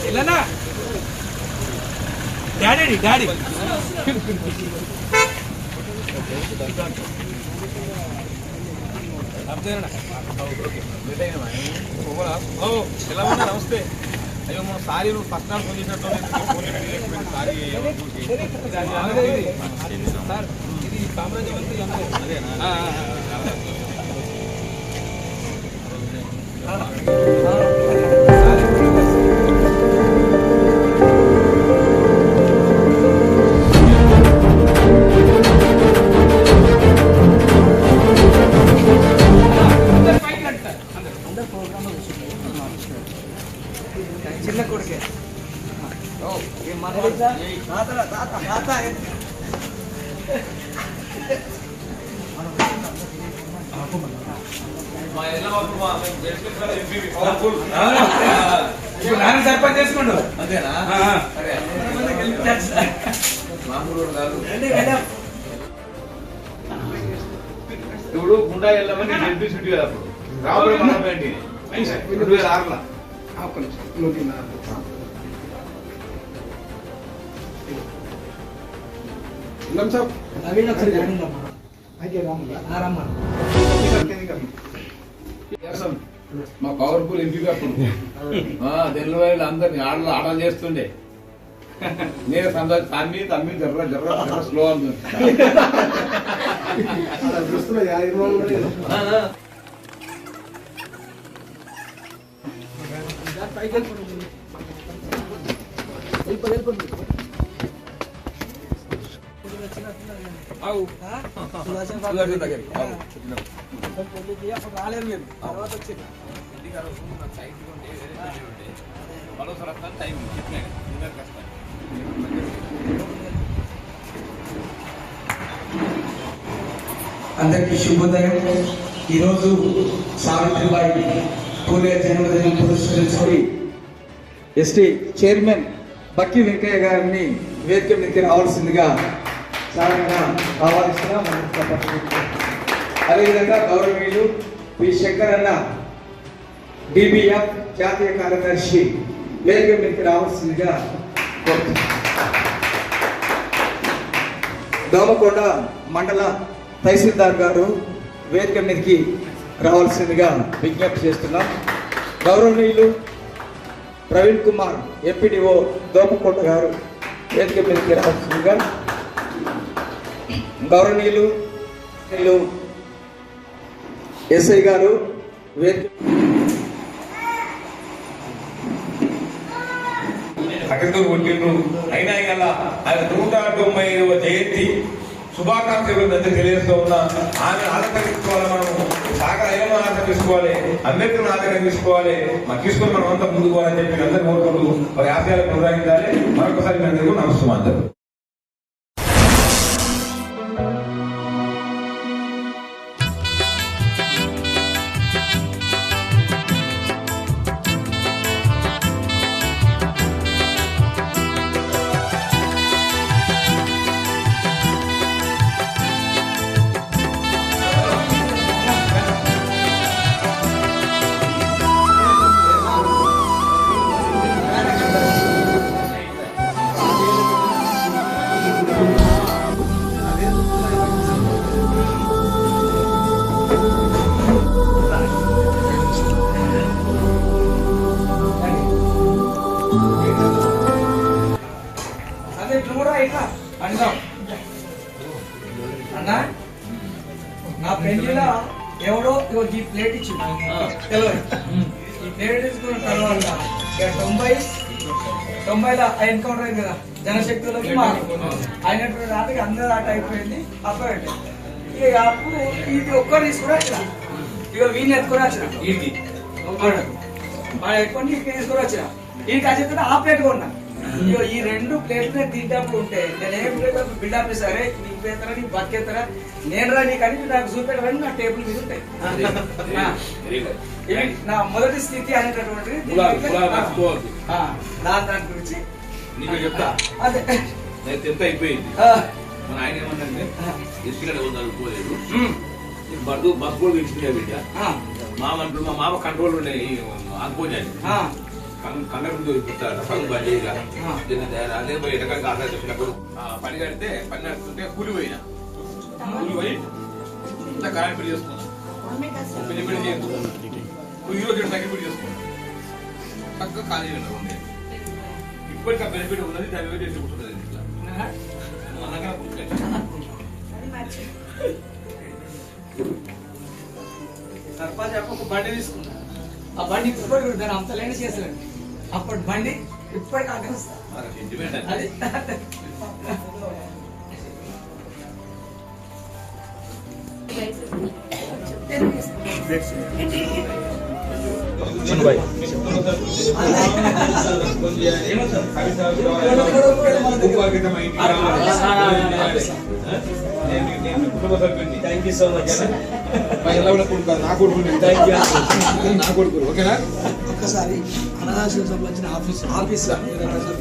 ఇలానా daddy daddy ఎలా ఉన్నా నమస్తే అయ్యో మన సారీ నువ్వు ఫస్ట్ నాడు ఫోన్ చేసినట్టు సారీ సార్ ఇది సామ్రాజ్యవంతి అదేనా చిన్న కొడుకే నాన్న సర్పంచ్ చేసుకోండు అంతేనా మామూలు కాదు ఇప్పుడు గుండా వెళ్ళమని ఎంపీ చుట్టూ కదా అప్పుడు రాబోయే మనమేంటి 2006 మా పవర్ఫుల్ ఎంపీ అప్పుడు తెలుగు వాళ్ళు అందరినీ ఆటలు చేస్తుండే నేను తమ్మి తమ్మి జర్ర జర్ర జర్ర స్లో అవుతుంది రాలేదు మీరు తర్వాత వచ్చింది అందరికీ శుభోదయం. ఈరోజు సావిత్రిబాయి పూలే జన్మదినం పురస్కరించుకొని ఎస్టీ చైర్మన్ బక్కి వెంకయ్య గారిని వేదిక మీదకి రావాల్సిందిగా సాధారణంగా ఆహ్వానిస్తున్నాం. అదేవిధంగా గౌరవనీయులు పి శంకర్ అన్న డిబిఎఫ్ జాతీయ కార్యదర్శి వేదిక మీదకి రావాల్సిందిగా కోరుతున్నాం. దోమకొండ మండల తహసీల్దార్ గారు వేదిక మీదకి రావాల్సిందిగా విజ్ఞప్తి చేస్తున్నాం. గౌరవనీయులు ప్రవీణ్ కుమార్ ఎంపీడీఓ దోమకొండ గారు వేదిక మీదకి రావాల్సిందిగా, గౌరవనీయులు ఎస్ఐ గారు వేదిక పుట్టిండ్రు అయినా ఇలా 195వ జయంతి శుభాకాంక్షలు తెలియజేస్తూ ఉన్నా. ఆమె ఆదరించుకోవాలి, మనం సాగర్ అయిన ఆదరించుకోవాలి, అంబేద్కర్ ఆదరించుకోవాలి, మనం తీసుకొని మనం అంతా ముందుకు పోవాలని చెప్పి అందరూ కోరుకుంటూ వారి ఆశయాలు కొనసాగించాలి. మరొకసారి మీ అందరికీ నమస్కారం. అందరూ అన్నా నా పెళ్లిలో ఎవడో ఈ ప్లేట్ ఇచ్చింది తెలియదు. ఈ ప్లేట్ తీసుకున్న తర్వాత 90లో ఎన్కౌంటర్ అయింది కదా జనశక్తులకి అయినటువంటి రాత్రికి అందరూ ఆట అయిపోయింది. అప్పుడు ఇక అప్పుడు ఇది ఒక్కరు తీసుకుని వచ్చిన, ఇక వీడిని ఎత్తుకొని వచ్చిన, వాడు ఎత్తుకొని ఇక్కడ తీసుకొని వచ్చిన, ఈ కచ్చి ఆ ప్లేట్ కొన్నా. ఇగో ఈ 2 ప్లేట్లు తింటప్పుడు ఉంటే నేను ఏం బిల్డప్ సరే నీకు పేతరా నీకు బతికేస్తారా నేను రా నీకు అని నాకు చూపెట్టవని నా టేబుల్ మీద ఉంటాయి. నా మొదటి స్థితి అనేటటువంటిది దాని గురించి అదే ఎంత అయిపోయింది. మన ఆయన ఏమన్నంటే ఎత్తుకడ చదువుకోలేదు, బస్ కూడా ఇచ్చుకునే బిడ్డ మామ అంటూ మా మామ కంట్రోల్ ఉండే అనుకోని కళ్ళ ముందు చూస్తాడు పని బండి అదే పోయి ఎక్కడ ఆలోచించినప్పుడు పని కడితే పని నడుస్తుంటే కూలిపోయినా కూలిపోయి ఇంత కరెంట్ బిల్ చేసుకున్నాను పెళ్లి పెళ్లి చేసుకున్నాను ఈరోజు తగ్గి పెళ్లి చేసుకున్నాను చక్కగా ఖాళీ ఉంది ఇప్పటికీ ఆ బెనిఫిట్ ఉన్నది దాని చేసి ఉంటుంది ఇట్లా మనగా సర్పంచ్ ఒక బండి తీసుకున్నా ఆ బండి ఇప్పటికి దాన్ని అంతలేని చేసలేండి అప్పటి బండి ఇప్పటికి ఆకలిస్తా అది థ్యాంక్ యూ సో మచ్ నా కొడుకు ఓకేనా ఒక్కసారి అనాథాశ్రమం సంబంధించిన ఆఫీస్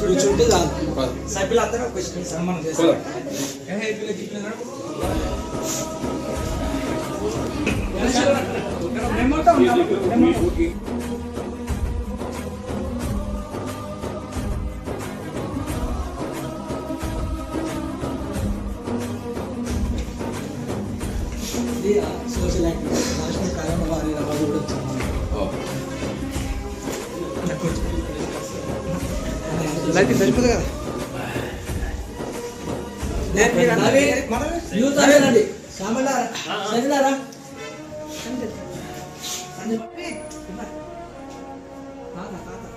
కూర్చుంటే సభ్యులందరూ క్వశ్చన్ సన్మానం చేస్తారు సోషల్ యాక్టివిటీ నేషనల్ కార్యక్రమ వారి అవార్డు కూడా వచ్చింది సరిపోదు కదా యూత్ అదేనండి సామలారా సరిలారా తాత